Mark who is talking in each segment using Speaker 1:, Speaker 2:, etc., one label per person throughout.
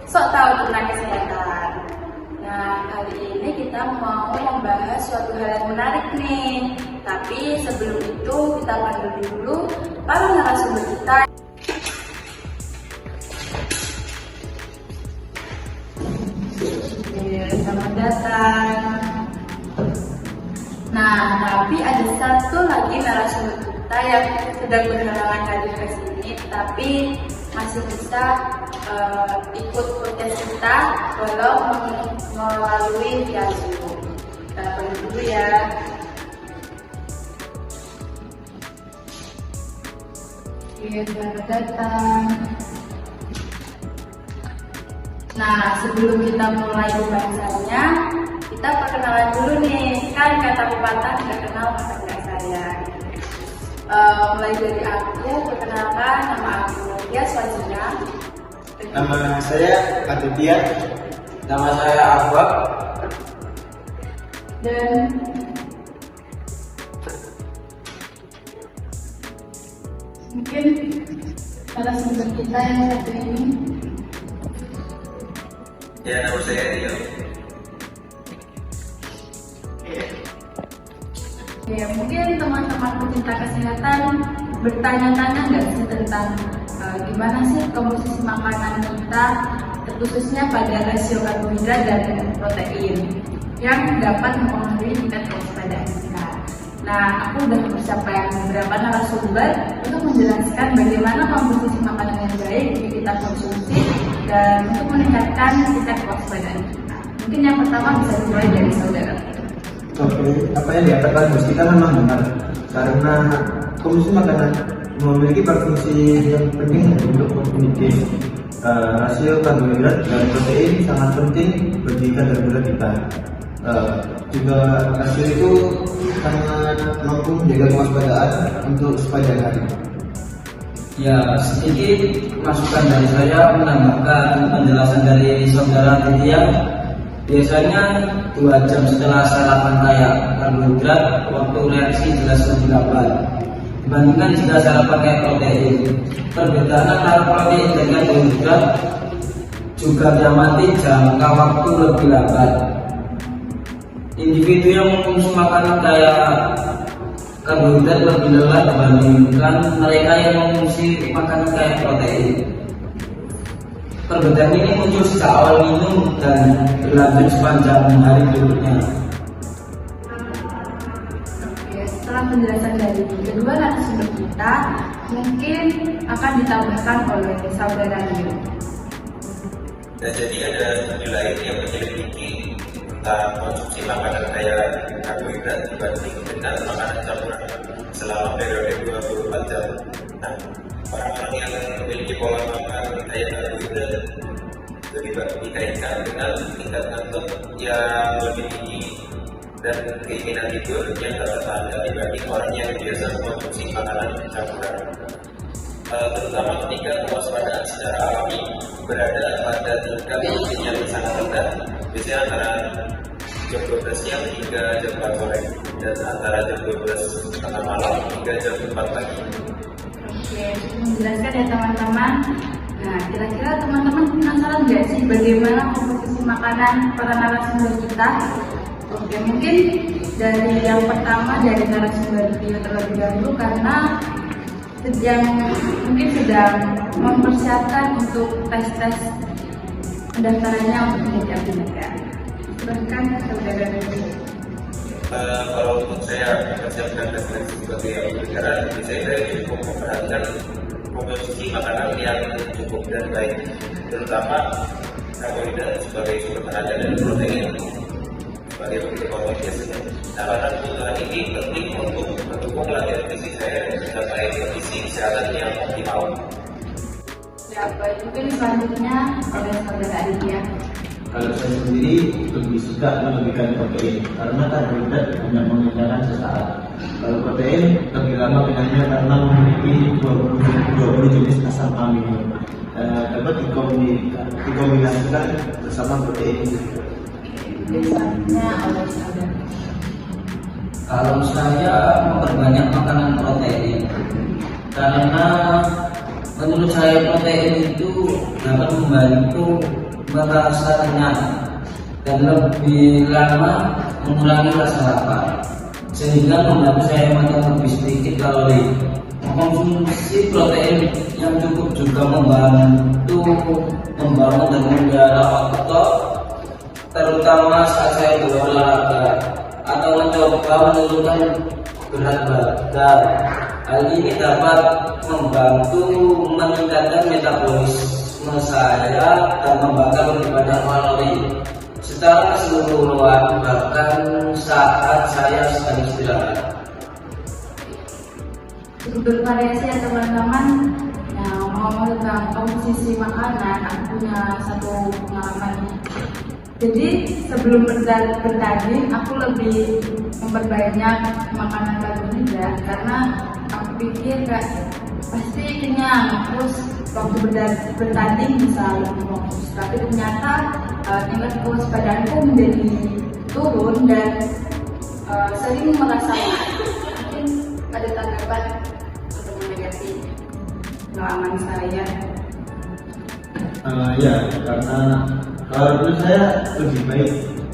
Speaker 1: Sok Tahu Tentang Kesehatan. Nah, kali ini kita mau membahas suatu hal yang menarik nih. Tapi sebelum itu kita panggil dulu para narasumber kita. Selamat datang. Nah, tapi ada satu lagi narasumber kita yang sedang berhalangan hadir ke sini, tapi masih bisa ikut podcast kita walau melalui via Zoom. Kita panggil dulu ya. Selamat datang. Nah, sebelum kita mulai pembahasannya, kita perkenalan dulu nih. Kan kata pepatah nggak kenal maka nggak sayang. Mulai dari aku, perkenalkan nama aku Mutia Swazina.
Speaker 2: Nama saya Aditya.
Speaker 3: Nama saya Abba.
Speaker 1: Dan mungkin narasumber kita yang satu ini.
Speaker 3: Ya, nama saya Rio.
Speaker 1: Ya, mungkin teman-teman pecinta kesehatan bertanya-tanya nggak sih tentang gimana sih komposisi makanan kita, khususnya pada rasio karbohidrat dan protein yang dapat mempengaruhi tingkat kewaspadaan kita. Nah, aku udah bersama beberapa narasumber untuk menjelaskan bagaimana komposisi makanan yang baik yang kita konsumsi dan untuk meningkatkan tingkat kewaspadaan kita. Mungkin yang pertama bisa dimulai dari saudara.
Speaker 2: Oke, apa yang dikatakan Gus kita memang benar karena konsumsi makanan memiliki berfungsi yang penting untuk memiliki rasio karbohidrat dan protein sangat penting bagi kadar gula kita. Juga rasio itu sangat mampu menjaga kewaspadaan untuk sepanjang hari.
Speaker 3: Ya, sedikit masukan dari saya menambahkan penjelasan dari saudara Aditya. Biasanya 2 jam setelah sarapan kaya karbohidrat, waktu reaksi jelas lebih lambat dibandingkan jika sarapan kaya protein. Perbedaan antara protein dan karbohidrat juga diamati jangka waktu lebih lambat. Individu yang mengkonsumsi makanan kaya karbohidrat lebih lelah dibandingkan mereka yang mengkonsumsi makanan kaya protein. Perbedaan ini muncul sejak awal minum dan berlanjut sepanjang hari berikutnya.
Speaker 1: Oke, setelah penjelasan dari kedua narasumber kita, mungkin akan ditambahkan oleh saudara Rio.
Speaker 4: Dan jadi ada studi lain yang menyelidiki tentang konsumsi makanan kaya karbohidrat dibanding dengan makanan campuran selama periode 24 jam. Nah, orang-orang yang memiliki pola makan kaya karbohidrat lebih baik dikaitkan dengan tingkat ngantuk yang lebih tinggi dan keinginan tidur yang tertanda dibanding orang yang biasa mengkonsumsi makanan campuran. Terutama ketika kewaspadaan secara alami berada pada tingkat yang sangat rendah, biasanya antara jam 12 siang hingga jam 4 sore dan antara jam 12 tengah malam hingga jam 4 pagi.
Speaker 1: Oke, menjelaskan ya teman-teman. Nah, kira-kira teman-teman penasaran nggak sih bagaimana komposisi makanan para narasumber kita? Oke, mungkin dari yang pertama dari narasumber Rio terlebih dahulu karena sedang mempersiapkan untuk tes pendaftarannya untuk menjadi abdi. Bahkan saudara Rio.
Speaker 4: Kalau untuk saya mempersiapkan tes sebagai abdi negara, saya cukup memperhatikan komposisi makanan yang cukup dan baik, terutama karbohidrat sebagai sumber tenaga dan protein sebagai bentuk pokok biasanya. Nah, karena kebutuhan ini penting untuk mendukung latihan fisik saya dan mencapai kondisi kesehatan yang optimal.
Speaker 1: Ya, baik. Mungkin selanjutnya oleh saudara Aditya.
Speaker 2: Kalau saya sendiri lebih suka melebihkan protein karena karbohidrat hanya mengenyangkan sesaat. Kalau protein lebih lama kenyangnya karena memiliki 20 jenis asam amino. Dapat dikombinasikan bersama protein.
Speaker 1: Selanjutnya oleh saudara.
Speaker 3: Kalau saya memperbanyak makanan protein karena Menurut saya protein itu dapat membantu merasa kenyang dan lebih lama mengurangi rasa lapar, sehingga membantu saya makan lebih sedikit kalori. Mengkonsumsi protein yang cukup juga membantu membangun dan memelihara otot, terutama saat saya berolahraga atau mencoba menurunkan berat badan. Hal ini dapat membantu meningkatkan metabolisme saya dan membakar lebih banyak kalori secara keseluruhan, bahkan saat saya sedang istirahat.
Speaker 1: Cukup bervariasi ya teman-teman. Nah, ngomong tentang komposisi makanan, aku punya satu pengalaman. Jadi sebelum bertanding, aku lebih memperbanyak makanan karbohidrat karena aku pikir kayak pasti kenyang, terus waktu bertanding bisa lebih fokus. Tapi ternyata tingkat kewaspadaanku menjadi turun dan sering merasa mungkin ada tanggapan atau negatif pengalaman saya.
Speaker 2: Ya, karena kalau menurut saya lebih baik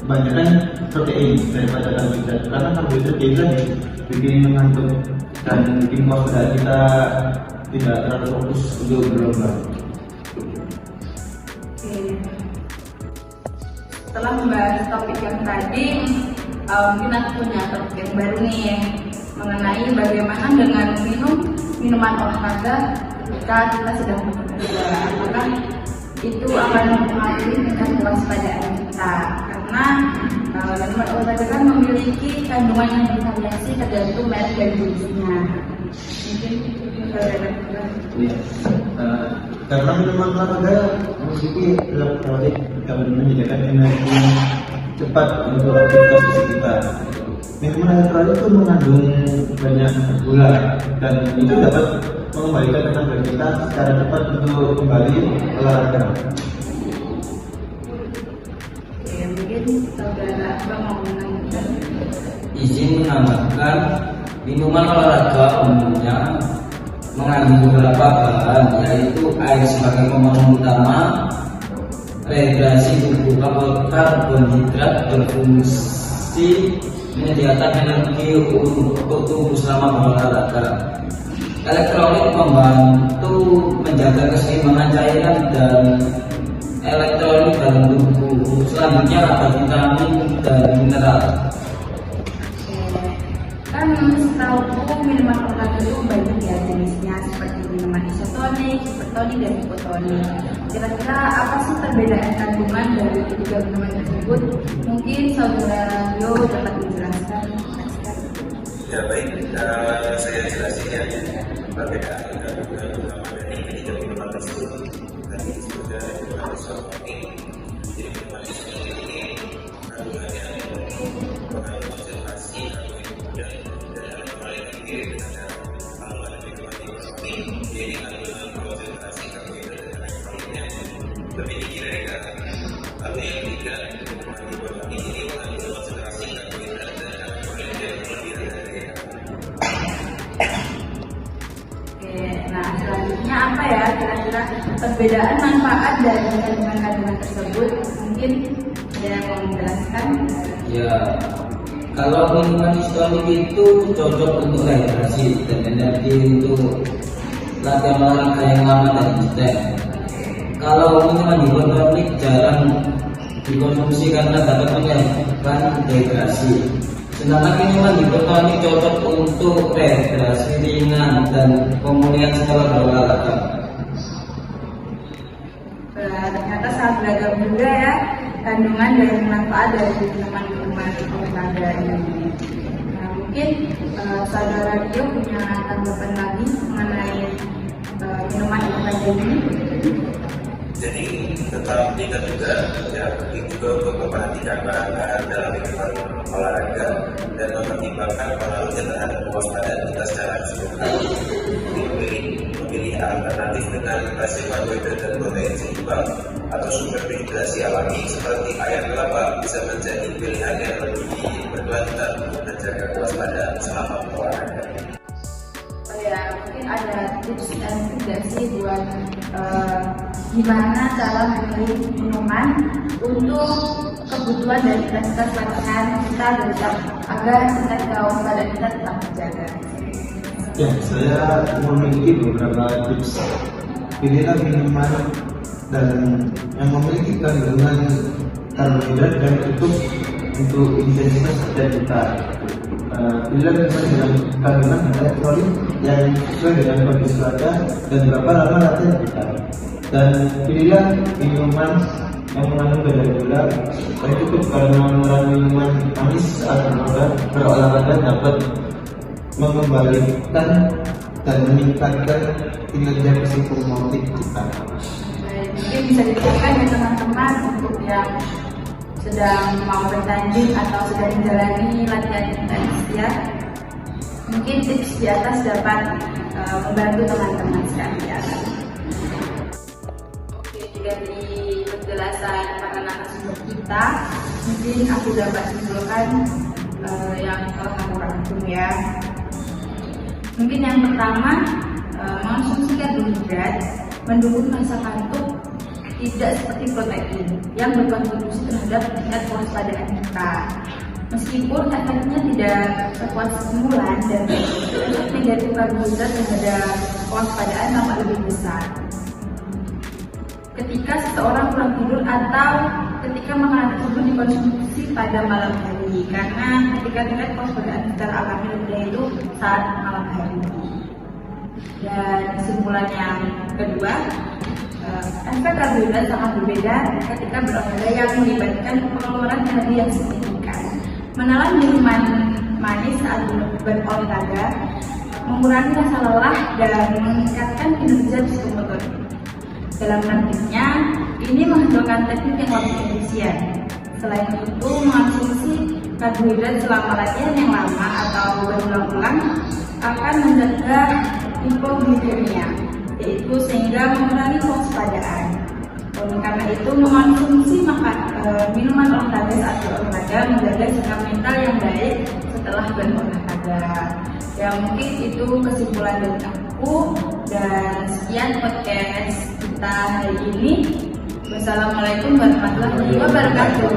Speaker 2: banyakkan protein daripada karbohidrat, karena karbohidrat biasa bikin mengantuk dan bikin kewaspadaan kita tidak terlalu fokus untuk berlomba.
Speaker 1: Oke. Setelah membahas topik yang tadi, mungkin aku punya topik yang baru nih mengenai bagaimana dengan minuman olahraga ketika kita sedang bekerja. Apakah itu akan mempengaruhi tingkat kewaspadaan kita, karena minuman olahraga kan memiliki kandungan yang bervariasi tergantung merek dan jenisnya. Mungkin
Speaker 2: Ya. Karena minuman olahraga memiliki elektrolit yang menyediakan energi cepat untuk aktivitas fisik kita. Minuman elektrolit itu mengandung banyak gula dan itu dapat mengembalikan tenaga kita secara cepat untuk kembali olahraga.
Speaker 1: Oke, mungkin saudara apa mau menanyakan?
Speaker 3: Izin menambahkan, minuman olahraga umumnya mengandung beberapa bahan, yaitu air sebagai pemenuh utama, rehidrasi tubuh, karbohidrat berfungsi menyediakan energi untuk tubuh selama berolahraga. Elektrolit membantu menjaga keseimbangan cairan dan elektrolit dalam tubuh. Selanjutnya ada vitamin dan mineral.
Speaker 1: Kan setahu minuman olahraga itu banyak ya jenisnya, seperti minuman isotonik, hipertonik, dan hipotonik. Kira-kira apa sih perbedaan kandungan dari ketiga minuman tersebut? Mungkin saudara Rio dapat menjelaskan.
Speaker 4: Ya baik, saya jelasin ya perbedaan kandungan utama dari ketiga minuman tersebut. Tadi sudah isotonik. Jadi minuman isotonik ini kandungannya mengandung konsentrasi dan elektrolit yang mirip dengan kandungan minuman hipotonik. Jadi kandungan konsentrasi karbohidrat dan elektrolitnya lebih tinggi dari garam. Lalu yang ketiga, minuman hipotonik ini mengandung konsentrasi karbohidrat dan elektrolit yang lebih rendah dari garam.
Speaker 1: Oke, nah selanjutnya apa ya kira-kira perbedaan manfaat dari kandungan-kandungan tersebut? Mungkin ada yang mau menjelaskan?
Speaker 3: Ya, kalau minuman isotonik itu cocok untuk rehidrasi dan energi untuk latihan olahraga yang lama dan intens. Kalau minuman hipotonik jarang dikonsumsi karena dapat menyebabkan dehidrasi. Sedangkan minuman hipotonik cocok untuk rehidrasi ringan dan pemulihan setelah berolahraga.
Speaker 1: Ternyata sangat beragam juga ya kandungan dan manfaat dari minuman-minuman olahraga ini. Nah, mungkin saudara Rio punya tanggapan lagi mengenai minuman olahraga ini.
Speaker 4: Jadi tetap diingat juga ya, penting juga untuk memperhatikan bahan-bahan dalam minuman olahraga dan mempertimbangkan pengaruhnya terhadap kewaspadaan kita secara keseluruhan. Memilih alternatif dengan basis karbohidrat dan protein seimbang atau sumber dehidrasi alami seperti air kelapa bisa menjadi pilihan yang lebih berkelanjutan untuk menjaga kewaspadaan selama berolahraga.
Speaker 1: Oh ya, Ya mungkin ada tips dan trik gak sih buat gimana cara memilih minuman untuk kebutuhan dan intensitas latihan kita agar tingkat kewaspadaan kita tetap terjaga.
Speaker 2: Ya, saya memiliki beberapa tips. Pilihlah minuman dan yang memiliki kandungan karbohidrat dan cukup untuk intensitas latihan kita. Pilihlah minuman dengan kandungan elektrolit yang sesuai dengan kondisi cuaca dan berapa lama latihan kita. Dan pilihlah minuman yang mengandung kadar gula yang cukup karena mengurangi minuman manis saat berolahraga dapat mengembalikan dan meningkatkan kinerja psikomotorik kita.
Speaker 1: Mungkin bisa diterapkan ya teman-teman untuk yang sedang mau bertanding atau sedang menjalani latihan intens ya. Mungkin tips di atas dapat membantu teman-teman sekalian. Oke, dari penjelasan para narasumber kita, mungkin aku dapat simpulkan yang telah kamu rangkum ya. Mungkin yang pertama, mengonsumsi karbohidrat mendukung rasa kantuk tidak seperti protein yang berkontribusi terhadap tingkat kewaspadaan kita. Meskipun efeknya tidak sekuat stimulan dan efek negatif karbohidrat terhadap kewaspadaan tampak lebih besar. Ketika seseorang kurang tidur atau ketika makanan tersebut dikonsumsi pada malam hari, karena ketika tingkat kewaspadaan kita alami rendah itu saat malam hari. Dan kesimpulan yang kedua, efek karbohidrat sangat berbeda ketika berolahraga yang melibatkan pengeluaran energi yang signifikan. Menelan minuman manis saat berolahraga mengurangi rasa lelah dan meningkatkan kinerja psikomotor. Dalam praktiknya, ini menghasilkan teknik yang lebih efisien. Selain itu, mengonsumsi karbohidrat selama latihan yang lama atau berulang-ulang akan menjaga hipoglikemia, yaitu sehingga mengurangi kewaspadaan. Karena itu, mengonsumsi minuman olahraga saat berolahraga menjaga sikap mental yang baik setelah berolahraga. Ya mungkin itu kesimpulan dari aku, dan sekian podcast kita hari ini. Wassalamualaikum warahmatullahi wabarakatuh.